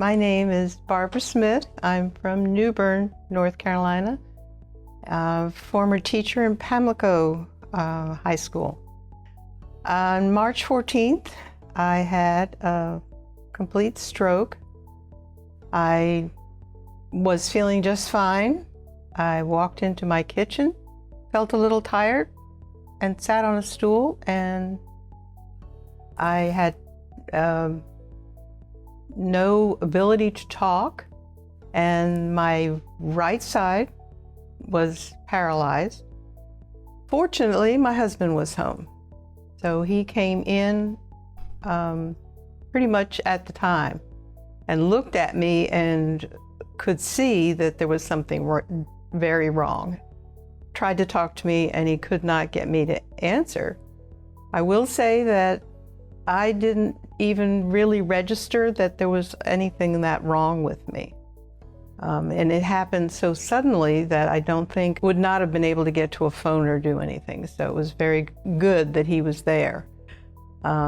My name is Barbara Smith. I'm from New Bern, North Carolina, former teacher in Pamlico High School. On March 14th, I had a complete stroke. I was feeling just fine. I walked into my kitchen, felt a little tired, and sat on a stool, and I had no ability to talk, and my right side was paralyzed. Fortunately, my husband was home, so he came in pretty much at the time and looked at me and could see that there was something very wrong. Tried to talk to me, and he could not get me to answer. I will say that I didn't even really register that there was anything that wrong with me. And it happened so suddenly that I don't think would not have been able to get to a phone or do anything. So it was very good that he was there.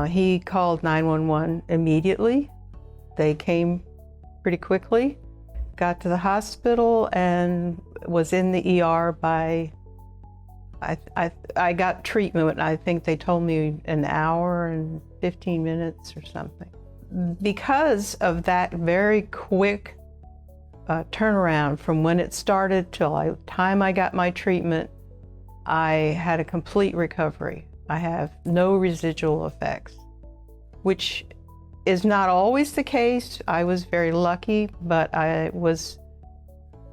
He called 911 immediately. They came pretty quickly, got to the hospital, and was in the ER by, I got treatment, I think they told me an hour and 15 minutes or something. Because of that very quick turnaround from when it started till the time I got my treatment, I had a complete recovery. I have no residual effects, which is not always the case. I was very lucky, but I was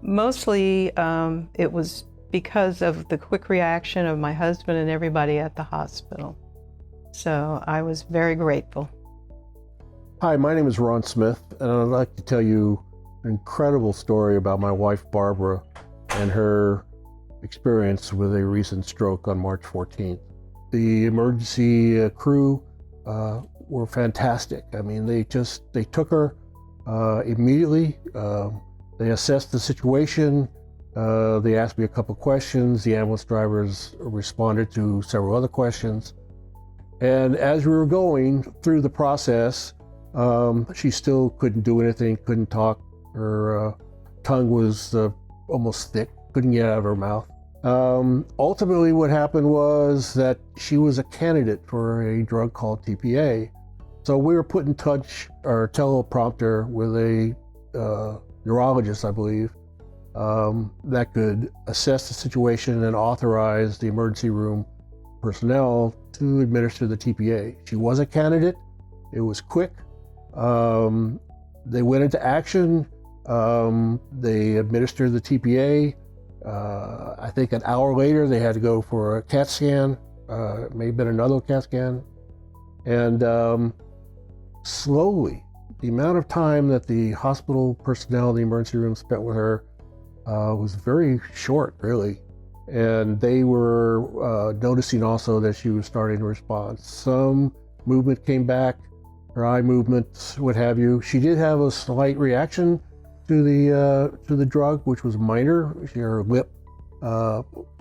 mostly, it was because of the quick reaction of my husband and everybody at the hospital. So I was very grateful. Hi, my name is Ron Smith, and I'd like to tell you an incredible story about my wife, Barbara, and her experience with a recent stroke on March 14th. The emergency crew were fantastic. I mean, they took her immediately. They assessed the situation. They asked me a couple questions. The ambulance drivers responded to several other questions. And as we were going through the process, she still couldn't do anything, couldn't talk. Her tongue was almost thick, couldn't get out of her mouth. Ultimately, what happened was that she was a candidate for a drug called TPA. So we were put in touch, or teleprompter, with a neurologist, I believe, that could assess the situation and authorize the emergency room personnel to administer the TPA. She was a candidate. It was quick. They went into action. They administered the TPA. I think an hour later, they had to go for a CAT scan. It may have been another CAT scan. And slowly, the amount of time that the hospital personnel in the emergency room spent with her was very short, really. And they were noticing also that she was starting to respond. Some movement came back, her eye movements, what have you. She did have a slight reaction to the drug, which was minor. Her lip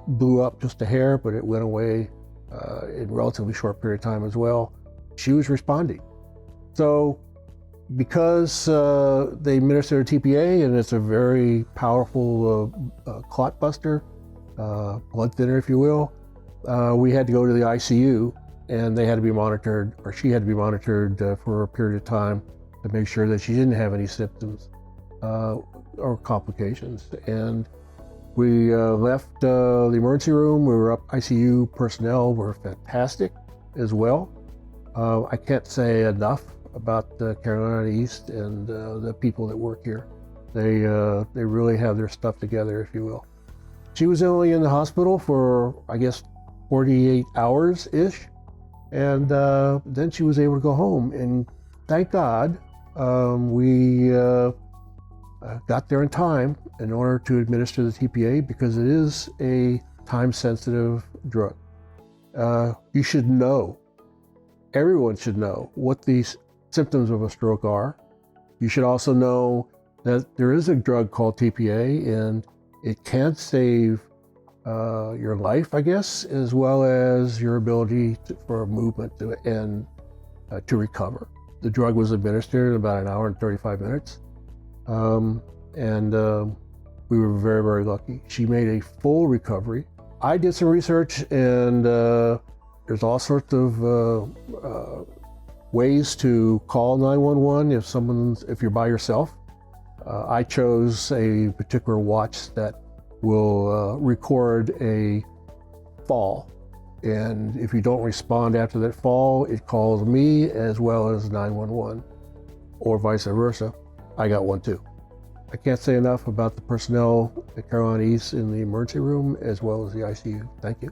blew up just a hair, but it went away in a relatively short period of time as well. She was responding. So because they administered TPA, and it's a very powerful clot buster, blood thinner, if you will, we had to go to the ICU, and they had to be monitored, or she had to be monitored for a period of time to make sure that she didn't have any symptoms or complications. And we left the emergency room. We were up. ICU personnel were fantastic as well. I can't say enough about Carolina East and the people that work here. They really have their stuff together, if you will. She was only in the hospital for, I guess, 48 hours-ish, and then she was able to go home. And thank God we got there in time in order to administer the TPA, because it is a time-sensitive drug. You should know, everyone should know what these symptoms of a stroke are. You should also know that there is a drug called TPA, and it can save your life, I guess, as well as your ability for movement and to recover. The drug was administered in about an hour and 35 minutes. We were very, very lucky. She made a full recovery. I did some research, and there's all sorts of ways to call 911 if you're by yourself. I chose a particular watch that will record a fall. And if you don't respond after that fall, it calls me as well as 911, or vice versa. I got one too. I can't say enough about the personnel at Carolina East in the emergency room as well as the ICU. Thank you.